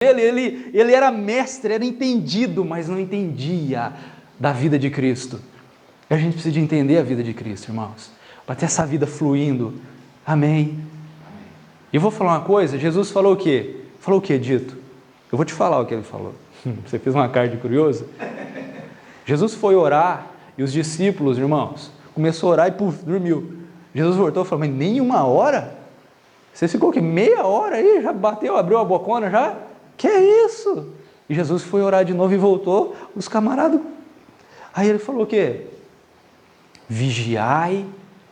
Ele era mestre, era entendido, mas não entendia da vida de Cristo. E a gente precisa de entender a vida de Cristo, irmãos, para ter essa vida fluindo. Amém? E eu vou falar uma coisa, Jesus falou o quê? Falou o quê, Dito? Eu vou te falar o que ele falou. Você fez uma cara de curioso? Jesus foi orar e os discípulos, irmãos, começou a orar e dormiu. Jesus voltou e falou, mas nem uma hora? Você ficou aqui meia hora aí, já bateu, abriu a bocona já? Que é isso? E Jesus foi orar de novo e voltou, os camaradas... Aí ele falou o quê? Vigiai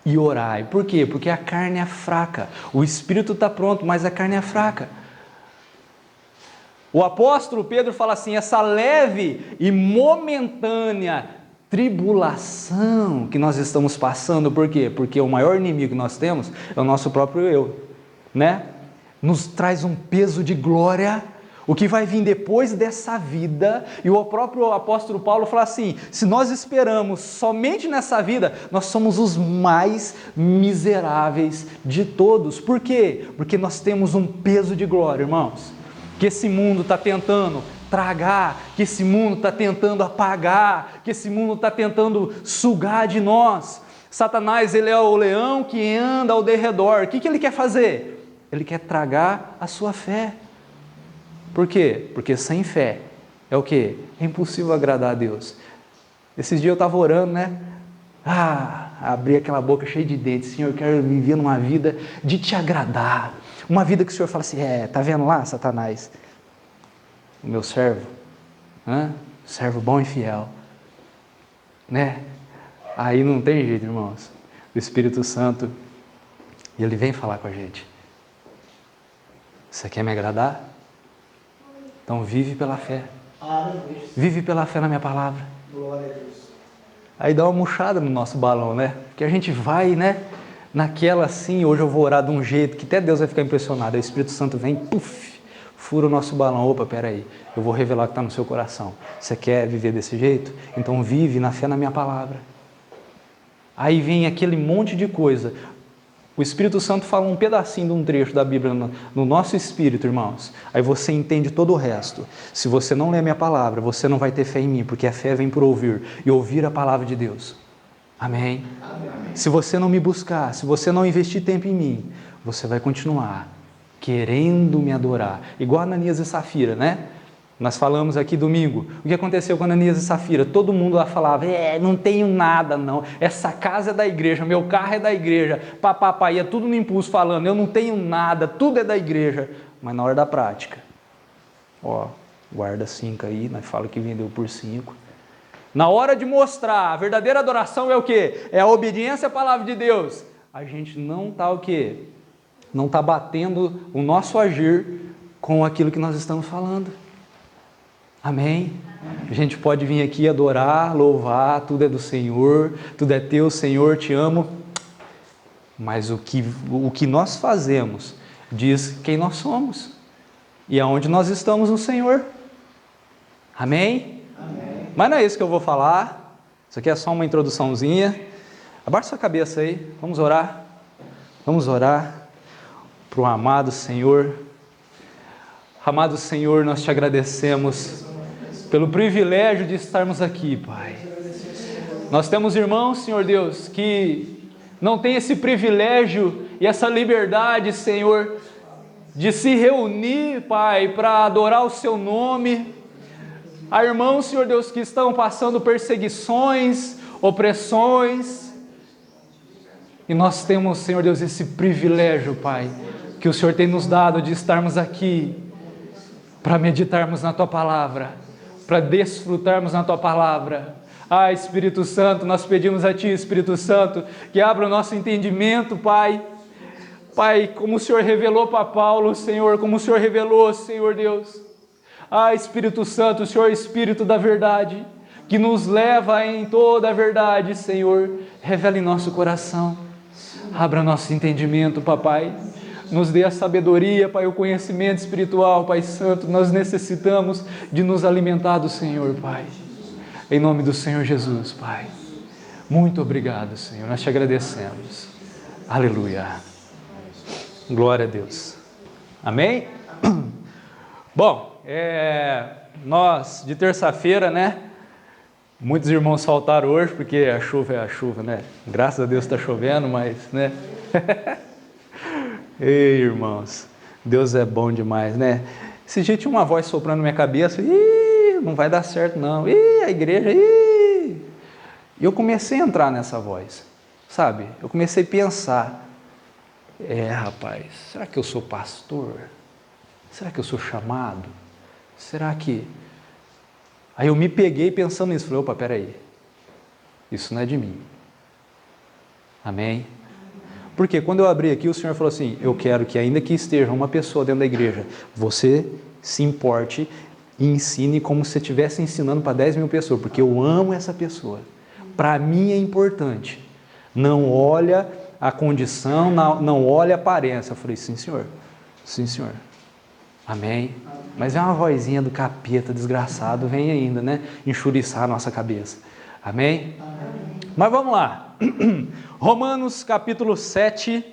e orai. Por quê? Porque a carne é fraca. O espírito está pronto, mas a carne é fraca. O apóstolo Pedro fala assim, essa leve e momentânea tribulação que nós estamos passando, por quê? Porque o maior inimigo que nós temos é o nosso próprio eu, né? Nos traz um peso de glória, o que vai vir depois dessa vida, e o próprio apóstolo Paulo fala assim, se nós esperamos somente nessa vida, nós somos os mais miseráveis de todos. Por quê? Porque nós temos um peso de glória, irmãos, que esse mundo está tentando tragar, que esse mundo está tentando apagar, que esse mundo está tentando sugar de nós. Satanás, ele é o leão que anda ao derredor. O que ele quer fazer? Ele quer tragar a sua fé. Por quê? Porque sem fé é o quê? É impossível agradar a Deus. Esses dias eu estava orando, né? Abri aquela boca cheia de dentes. Senhor, eu quero viver numa vida de te agradar. Uma vida que o Senhor fala assim, tá vendo lá, Satanás? O meu servo, servo bom e fiel, né? Aí não tem jeito, irmãos. O Espírito Santo, ele vem falar com a gente. Você quer me agradar? Então vive pela fé. Vive pela fé na minha palavra. Glória a Deus. Aí dá uma murchada no nosso balão, né? Porque a gente vai, né? Naquela assim, hoje eu vou orar de um jeito que até Deus vai ficar impressionado. Aí o Espírito Santo vem, fura o nosso balão. Opa, peraí, eu vou revelar o que está no seu coração. Você quer viver desse jeito? Então vive na fé na minha palavra. Aí vem aquele monte de coisa. O Espírito Santo fala um pedacinho de um trecho da Bíblia no nosso espírito, irmãos. Aí você entende todo o resto. Se você não lê a minha palavra, você não vai ter fé em mim, porque a fé vem por ouvir, e ouvir a palavra de Deus. Amém? Amém. Se você não me buscar, se você não investir tempo em mim, você vai continuar querendo me adorar. Igual Ananias e Safira, né? Nós falamos aqui domingo, o que aconteceu com Ananias e Safira? Todo mundo lá falava, não tenho nada não, essa casa é da igreja, meu carro é da igreja, papapá, ia tudo no impulso falando, eu não tenho nada, tudo é da igreja. Mas na hora da prática, guarda 5 aí, nós falamos que vendeu por 5. Na hora de mostrar, a verdadeira adoração é o quê? É a obediência à palavra de Deus. A gente não está o quê? Não está batendo o nosso agir com aquilo que nós estamos falando. Amém? A gente pode vir aqui adorar, louvar, tudo é do Senhor, tudo é teu, Senhor, te amo. Mas o que nós fazemos diz quem nós somos e aonde nós estamos no Senhor. Amém? Amém. Mas não é isso que eu vou falar. Isso aqui é só uma introduçãozinha. Abaixa sua cabeça aí, vamos orar. Vamos orar para o amado Senhor. Amado Senhor, nós te agradecemos pelo privilégio de estarmos aqui, Pai. Nós temos irmãos, Senhor Deus, que não têm esse privilégio e essa liberdade, Senhor, de se reunir, Pai, para adorar o Seu nome. Há irmãos, Senhor Deus, que estão passando perseguições, opressões, e nós temos, Senhor Deus, esse privilégio, Pai, que o Senhor tem nos dado de estarmos aqui para meditarmos na Tua palavra, para desfrutarmos na Tua palavra. Espírito Santo, nós pedimos a Ti, Espírito Santo, que abra o nosso entendimento, Pai. Pai, como o Senhor revelou para Paulo, Senhor, como o Senhor revelou, Senhor Deus. Espírito Santo, o Senhor é Espírito da verdade, que nos leva em toda a verdade, Senhor. Revela em nosso coração. Abra nosso entendimento, Papai. Nos dê a sabedoria, Pai, o conhecimento espiritual, Pai Santo. Nós necessitamos de nos alimentar do Senhor, Pai. Em nome do Senhor Jesus, Pai. Muito obrigado, Senhor. Nós te agradecemos. Aleluia. Glória a Deus. Amém? Bom, Nós de terça-feira, né? Muitos irmãos faltaram hoje porque a chuva é a chuva, né? Graças a Deus está chovendo, mas, né? Ei, irmãos, Deus é bom demais, né? Esse dia tinha uma voz soprando na minha cabeça, não vai dar certo não, a igreja, E eu comecei a entrar nessa voz, sabe? Eu comecei a pensar, rapaz, será que eu sou pastor? Será que eu sou chamado? Será que... Aí eu me peguei pensando nisso, falei, opa, peraí, isso não é de mim. Amém? Porque quando eu abri aqui, o Senhor falou assim, eu quero que ainda que esteja uma pessoa dentro da igreja, você se importe e ensine como se estivesse ensinando para 10 mil pessoas, porque eu amo essa pessoa. Para mim é importante. Não olha a condição, não olha a aparência. Eu falei, sim, senhor. Sim, senhor. Amém? Mas é uma vozinha do capeta desgraçado, vem ainda, né? Enxuriçar a nossa cabeça. Amém? Mas vamos lá. Romanos capítulo 7.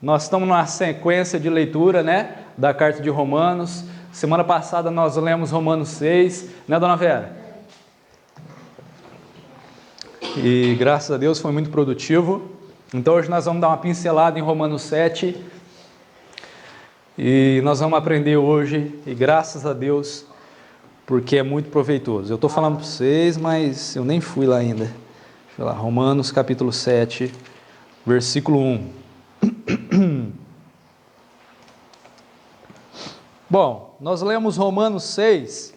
Nós estamos numa sequência de leitura, né? Da carta de Romanos. Semana passada nós lemos Romanos 6, né, dona Vera? E graças a Deus foi muito produtivo. Então hoje nós vamos dar uma pincelada em Romanos 7. E nós vamos aprender hoje, e graças a Deus, porque é muito proveitoso. Eu estou falando para vocês, mas eu nem fui lá ainda. Deixa eu lá, Romanos capítulo 7, versículo 1. Bom, nós lemos Romanos 6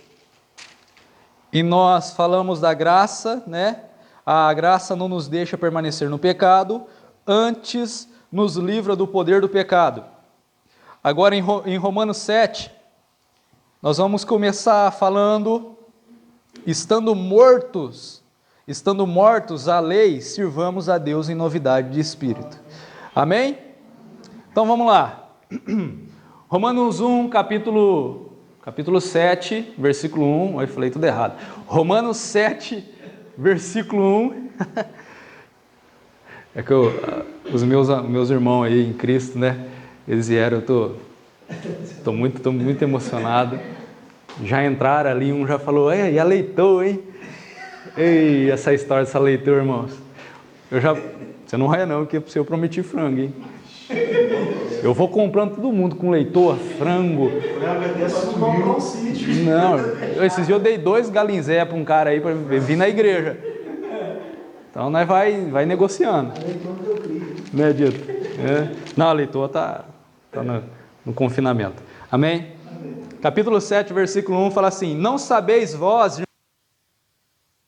e nós falamos da graça, né? A graça não nos deixa permanecer no pecado, antes nos livra do poder do pecado. Agora em Romanos 7, nós vamos começar falando, estando mortos à lei, sirvamos a Deus em novidade de espírito. Amém? Então vamos lá. Romanos 1, capítulo 7, versículo 1. Eu falei tudo errado. Romanos 7, versículo 1. É que os meus irmãos aí em Cristo, né? Eles vieram, eu tô muito emocionado. Já entraram ali, um já falou, e a leitor, hein? Ei, essa história dessa leitor, irmãos. Você não vai não, porque eu prometi frango, hein? Eu vou comprando todo mundo com leitor, frango. Não, esses dias eu dei 2 galinzé para um cara aí, para vir na igreja. Então nós vai negociando. Né, Dito? Não, a leitor tá no confinamento. Amém? Capítulo 7, versículo 1 fala assim: não sabeis vós,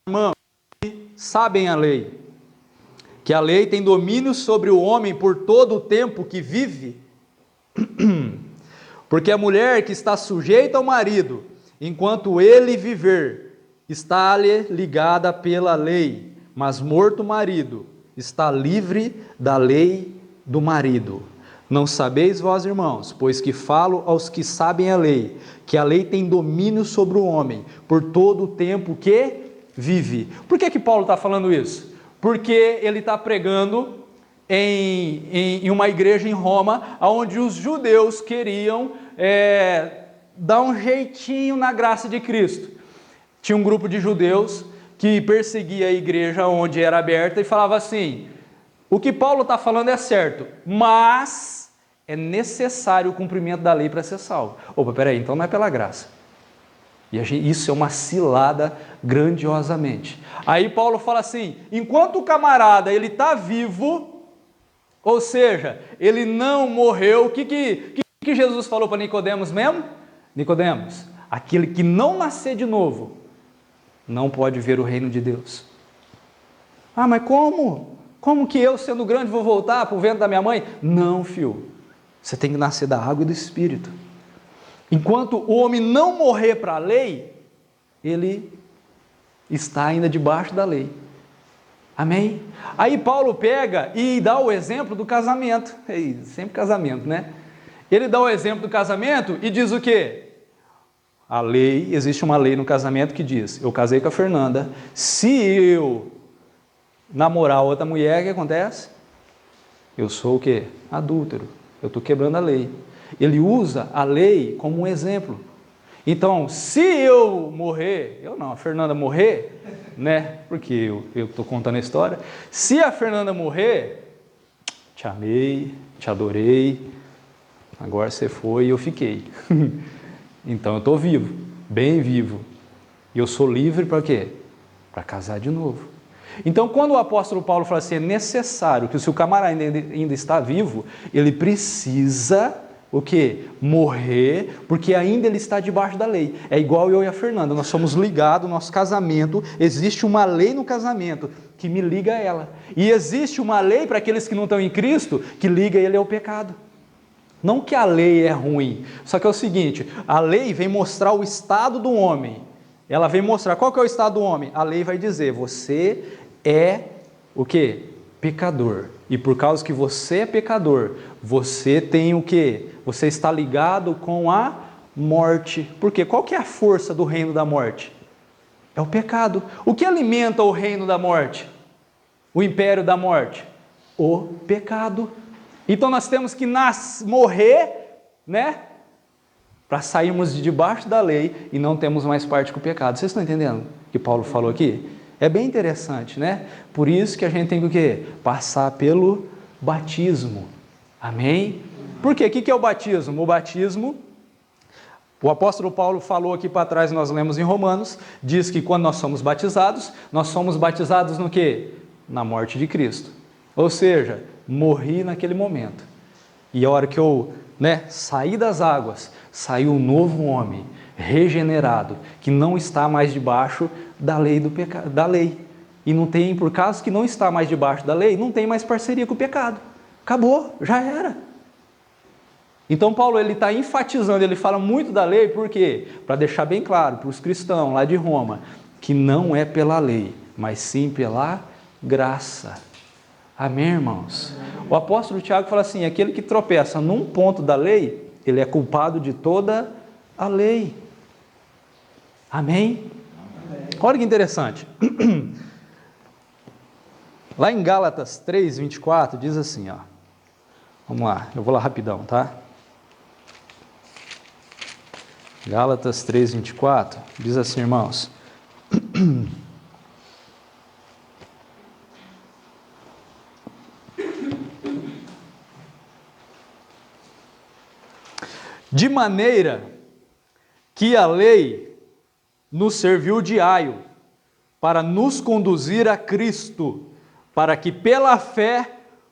irmãos, que sabem a lei, que a lei tem domínio sobre o homem por todo o tempo que vive? Porque a mulher que está sujeita ao marido, enquanto ele viver, está-lhe ligada pela lei, mas morto o marido, está livre da lei do marido. Não sabeis vós, irmãos, pois que falo aos que sabem a lei, que a lei tem domínio sobre o homem, por todo o tempo que vive. Por que Paulo está falando isso? Porque ele está pregando em uma igreja em Roma, onde os judeus queriam dar um jeitinho na graça de Cristo. Tinha um grupo de judeus que perseguia a igreja onde era aberta e falava assim: o que Paulo está falando é certo, mas é necessário o cumprimento da lei para ser salvo. Opa, peraí, então não é pela graça. E isso é uma cilada grandiosamente. Aí Paulo fala assim: enquanto o camarada ele está vivo, ou seja, ele não morreu, o que Jesus falou para Nicodemos mesmo? Nicodemos, aquele que não nascer de novo, não pode ver o reino de Deus. Ah, mas como? Como que eu, sendo grande, vou voltar para o ventre da minha mãe? Não, filho. Você tem que nascer da água e do Espírito. Enquanto o homem não morrer para a lei, ele está ainda debaixo da lei. Amém? Aí Paulo pega e dá o exemplo do casamento. Sempre casamento, né? Ele dá o exemplo do casamento e diz o quê? A lei, existe uma lei no casamento que diz: eu casei com a Fernanda, se eu namorar outra mulher, o que acontece? Eu sou o quê? Adúltero. Eu estou quebrando a lei. Ele usa a lei como um exemplo. Então, se eu morrer, eu não, a Fernanda morrer, né? Porque eu estou contando a história. Se a Fernanda morrer, te amei, te adorei, agora você foi e eu fiquei. Então eu estou vivo, bem vivo. E eu sou livre para quê? Para casar de novo. Então, quando o apóstolo Paulo fala assim, é necessário que se o camarada ainda está vivo, ele precisa, o quê? Morrer, porque ainda ele está debaixo da lei. É igual eu e a Fernanda, nós somos ligados, nosso casamento, existe uma lei no casamento que me liga a ela. E existe uma lei para aqueles que não estão em Cristo, que liga ele ao pecado. Não que a lei é ruim, só que é o seguinte, a lei vem mostrar o estado do homem. Ela vem mostrar qual que é o estado do homem. A lei vai dizer, você é o quê? Pecador. E por causa que você é pecador, você tem o quê? Você está ligado com a morte. Por quê? Qual que é a força do reino da morte? É o pecado. O que alimenta o reino da morte? O império da morte? O pecado. Então nós temos que morrer, né? Para sairmos de debaixo da lei e não temos mais parte com o pecado. Vocês estão entendendo o que Paulo falou aqui? É bem interessante, né? Por isso que a gente tem que o quê? Passar pelo batismo. Amém? Por quê? O que é o batismo? O batismo, o apóstolo Paulo falou aqui para trás, nós lemos em Romanos, diz que quando nós somos batizados no quê? Na morte de Cristo. Ou seja, morri naquele momento. E a hora que eu saí das águas, saiu um novo homem, regenerado, que não está mais debaixo da lei do pecado, da lei. E não tem, por causa que não está mais debaixo da lei, não tem mais parceria com o pecado. Acabou, já era. Então Paulo ele está enfatizando, ele fala muito da lei, por quê? Para deixar bem claro para os cristãos lá de Roma, que não é pela lei, mas sim pela graça. Amém, irmãos? O apóstolo Tiago fala assim, aquele que tropeça num ponto da lei, ele é culpado de toda a lei. Amém? Olha que interessante. Lá em Gálatas 3, 24, diz assim, ó. Vamos lá, eu vou lá rapidão, tá? Gálatas 3, 24, diz assim, irmãos. De maneira que a lei nos serviu de aio para nos conduzir a Cristo, para que pela fé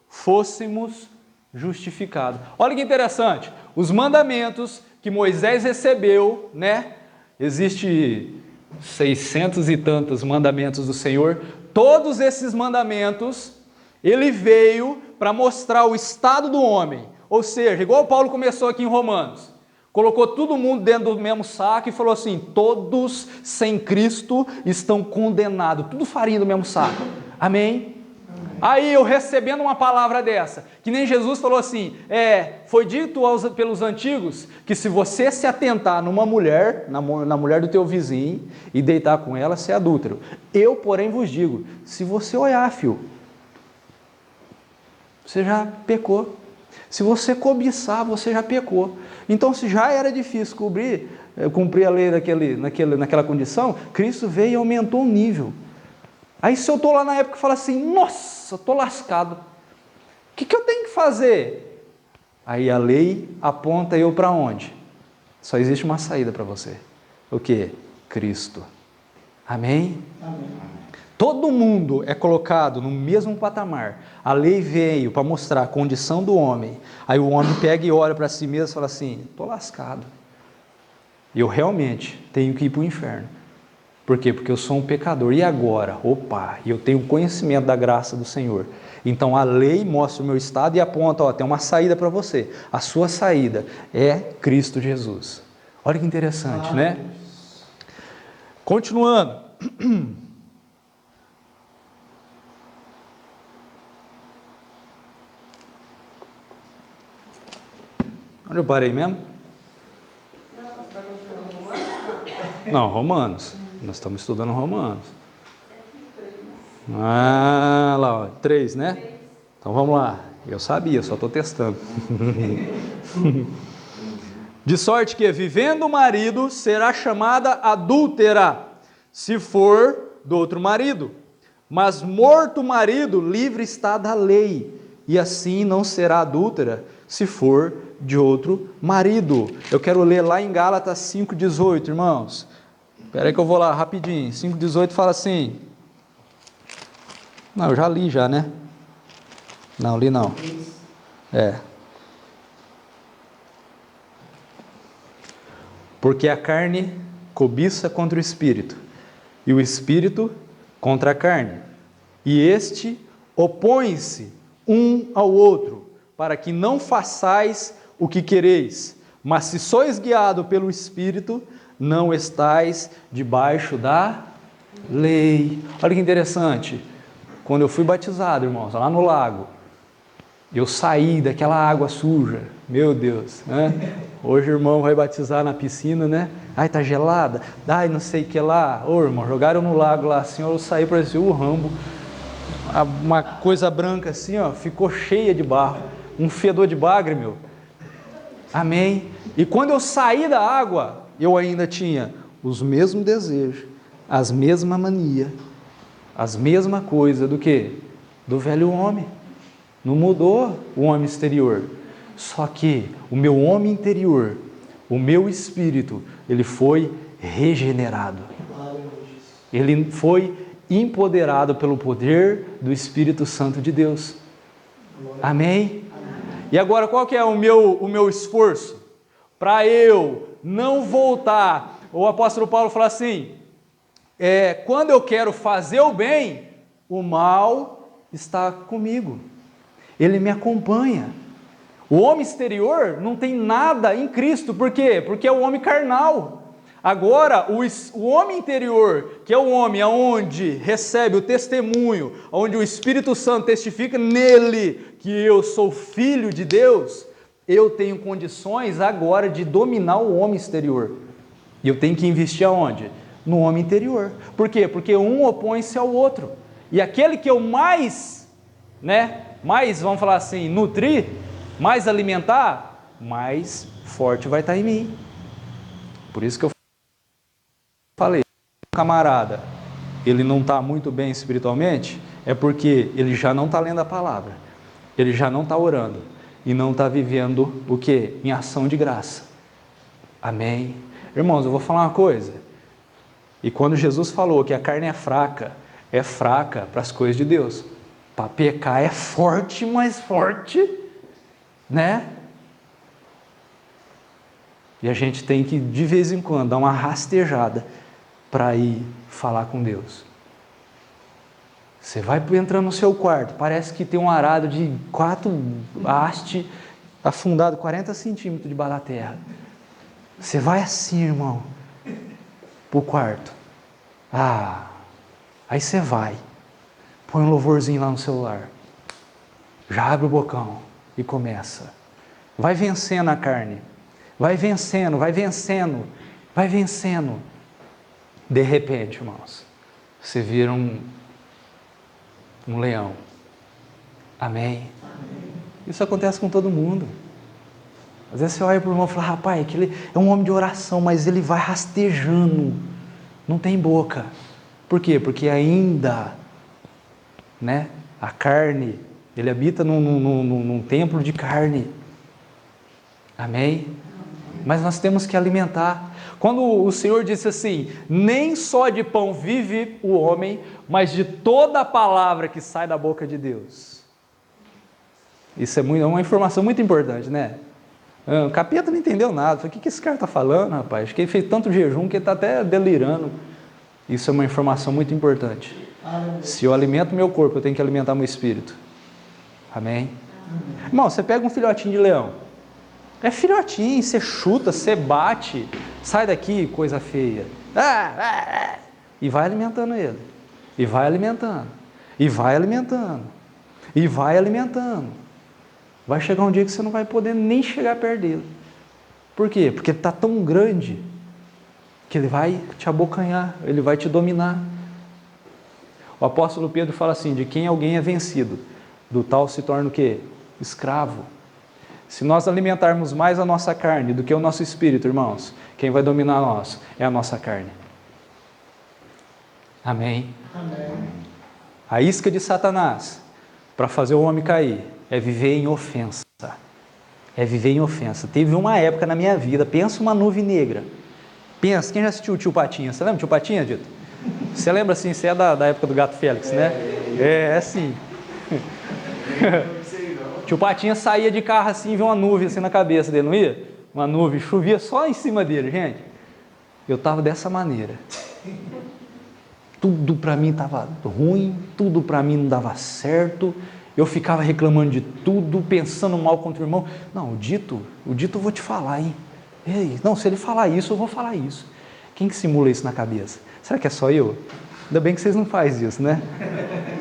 fôssemos justificados. Olha que interessante, os mandamentos que Moisés recebeu, né? Existe 600 e tantos mandamentos do Senhor, todos esses mandamentos, ele veio para mostrar o estado do homem, ou seja, igual Paulo começou aqui em Romanos, colocou todo mundo dentro do mesmo saco e falou assim, todos sem Cristo estão condenados, tudo farinha do mesmo saco, amém? Aí eu recebendo uma palavra dessa, que nem Jesus falou assim, foi dito pelos antigos, que se você se atentar numa mulher, na mulher do teu vizinho, e deitar com ela, você é adúltero. Eu, porém, vos digo, se você olhar, filho, você já pecou. Se você cobiçar, você já pecou. Então, se já era difícil cumprir a lei naquela condição, Cristo veio e aumentou o nível. Aí se eu estou lá na época e falo assim, nossa, estou lascado, o que eu tenho que fazer? Aí a lei aponta eu para onde? Só existe uma saída para você. O quê? Cristo. Amém? Amém. Todo mundo é colocado no mesmo patamar. A lei veio para mostrar a condição do homem. Aí o homem pega e olha para si mesmo e fala assim, estou lascado. Eu realmente tenho que ir para o inferno. Por quê? Porque eu sou um pecador. E agora? Opa, eu tenho conhecimento da graça do Senhor. Então a lei mostra o meu estado e aponta, tem uma saída para você. A sua saída é Cristo Jesus. Olha que interessante, né? Continuando. Onde eu parei mesmo? Não, Romanos. Nós estamos estudando Romanos. Ah, lá, ó, 3, né? Então vamos lá. Eu sabia, só estou testando. De sorte que, vivendo o marido, será chamada adúltera, se for do outro marido. Mas morto o marido, livre está da lei, e assim não será adúltera, se for de outro marido. Eu quero ler lá em Gálatas 5,18, irmãos. Espera aí que eu vou lá rapidinho. 5,18 fala assim. Não, eu já li já, né? Não, li não. Porque a carne cobiça contra o espírito, e o espírito contra a carne. E este opõe-se um ao outro, para que não façais o que quereis. Mas se sois guiados pelo espírito, não estais debaixo da lei. Olha que interessante. Quando eu fui batizado, irmãos, lá no lago, eu saí daquela água suja, meu Deus, né? Hoje o irmão vai batizar na piscina, né? Ai, tá gelada, ai, não sei o que lá. Ô, irmão, jogaram no lago lá assim, eu saí, parecia o Rambo, uma coisa branca assim, ó, ficou cheia de barro, um fedor de bagre, meu. Amém? E quando eu saí da água, eu ainda tinha os mesmos desejos, as mesmas manias, as mesmas coisas do que? Do velho homem. Não mudou o homem exterior. Só que o meu homem interior, o meu espírito, ele foi regenerado. Ele foi empoderado pelo poder do Espírito Santo de Deus. Amém? E agora qual que é o meu esforço? Para eu não voltar. O apóstolo Paulo fala assim, quando eu quero fazer o bem, o mal está comigo. Ele me acompanha. O homem exterior não tem nada em Cristo. Por quê? Porque é o homem carnal. Agora, o homem interior, que é o homem onde recebe o testemunho, onde o Espírito Santo testifica nele que eu sou filho de Deus, eu tenho condições agora de dominar o homem exterior. E eu tenho que investir aonde? No homem interior. Por quê? Porque um opõe-se ao outro. E aquele que eu mais, vamos falar assim, nutrir, mais alimentar, mais forte vai estar em mim. Por isso que eu falei, camarada, ele não está muito bem espiritualmente, é porque ele já não está lendo a palavra, ele já não está orando, e não está vivendo o quê? Em ação de graça. Amém? Irmãos, eu vou falar uma coisa, e quando Jesus falou que a carne é fraca para as coisas de Deus. Para pecar é forte, mais forte, né? E a gente tem que, de vez em quando, dar uma rastejada para ir falar com Deus. Você vai entrando no seu quarto, parece que tem um arado de 4 hastes afundado 40 centímetros debaixo da terra. Você vai assim, irmão, para o quarto. Aí você vai, põe um louvorzinho lá no celular, já abre o bocão e começa. Vai vencendo a carne, vai vencendo. De repente, irmãos, você vira um leão. Amém? Isso acontece com todo mundo. Às vezes você olha para o irmão e fala, rapaz, aquele é um homem de oração, mas ele vai rastejando, não tem boca. Por quê? Porque ainda, a carne, ele habita num templo de carne. Amém? Mas nós temos que alimentar. Quando o Senhor disse assim, nem só de pão vive o homem, mas de toda a palavra que sai da boca de Deus. Isso é uma informação muito importante, né? O capeta não entendeu nada. Falei, o que esse cara está falando, rapaz? Acho que ele fez tanto jejum que ele está até delirando. Isso é uma informação muito importante. Se eu alimento meu corpo, eu tenho que alimentar meu espírito. Amém? Irmão, você pega um filhotinho de leão. É filhotinho, você chuta, você bate. Sai daqui, coisa feia. E vai alimentando ele. E vai alimentando. E vai alimentando. E vai alimentando. Vai chegar um dia que você não vai poder nem chegar perto dele. Por quê? Porque ele está tão grande que ele vai te abocanhar, ele vai te dominar. O apóstolo Pedro fala assim, de quem alguém é vencido, do tal se torna o quê? Escravo. Se nós alimentarmos mais a nossa carne do que o nosso espírito, irmãos, quem vai dominar nós é a nossa carne. Amém? Amém. A isca de Satanás para fazer o homem cair é viver em ofensa. É viver em ofensa. Teve uma época na minha vida, pensa uma nuvem negra. Pensa, quem já assistiu o Tio Patinhas? Você lembra do Tio Patinhas, Dito? Você lembra assim, você é da época do Gato Félix, né? É assim. Tio Patinhas saía de carro assim e via uma nuvem assim na cabeça dele, não ia? Uma nuvem, chovia só em cima dele, gente. Eu estava dessa maneira. Tudo para mim estava ruim, tudo para mim não dava certo. Eu ficava reclamando de tudo, pensando mal contra o irmão. Não, o dito eu vou te falar, hein? Ei, não, se ele falar isso, eu vou falar isso. Quem que simula isso na cabeça? Será que é só eu? Ainda bem que vocês não fazem isso, né?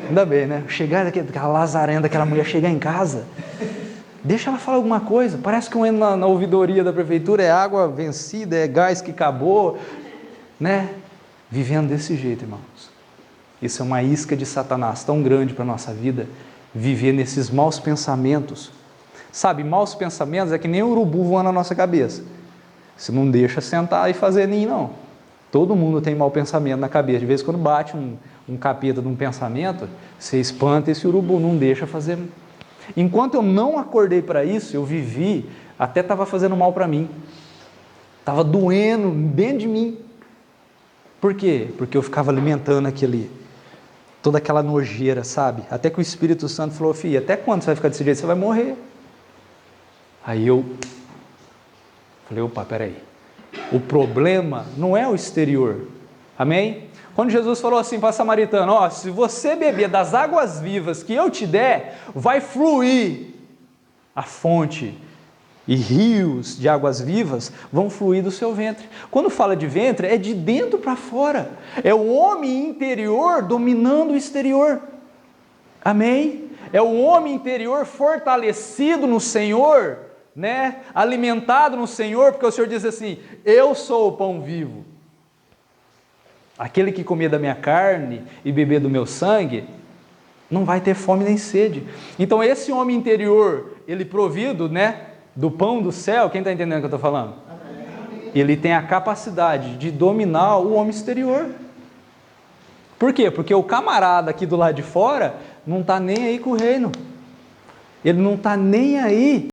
Ainda bem, né? Chegar daquela lazarenta, aquela mulher chegar em casa, deixa ela falar alguma coisa. Parece que eu entro na ouvidoria da prefeitura, é água vencida, é gás que acabou, né? Vivendo desse jeito, irmãos. Isso é uma isca de Satanás tão grande para a nossa vida, viver nesses maus pensamentos. Sabe, maus pensamentos é que nem o urubu voando na nossa cabeça. Você não deixa sentar e fazer ninho, não. Todo mundo tem mau pensamento na cabeça. De vez em quando bate um capeta de um pensamento, você espanta esse urubu, não deixa fazer. Enquanto eu não acordei para isso, eu vivi, até estava fazendo mal para mim. Estava doendo dentro de mim. Por quê? Porque eu ficava alimentando toda aquela nojeira, sabe? Até que o Espírito Santo falou, filho, até quando você vai ficar desse jeito? Você vai morrer. Aí eu falei, opa, peraí. O problema não é o exterior. Amém? Quando Jesus falou assim para a samaritana, ó, se você beber das águas vivas que eu te der, vai fluir a fonte e rios de águas vivas vão fluir do seu ventre. Quando fala de ventre, é de dentro para fora. É o homem interior dominando o exterior. Amém? É o homem interior fortalecido no Senhor, né? Alimentado no Senhor, porque o Senhor diz assim, eu sou o pão vivo. Aquele que comer da minha carne e beber do meu sangue, não vai ter fome nem sede. Então esse homem interior, ele provido, né, do pão do céu, quem está entendendo o que eu estou falando? Ele tem a capacidade de dominar o homem exterior. Por quê? Porque o camarada aqui do lado de fora não está nem aí com o reino. Ele não está nem aí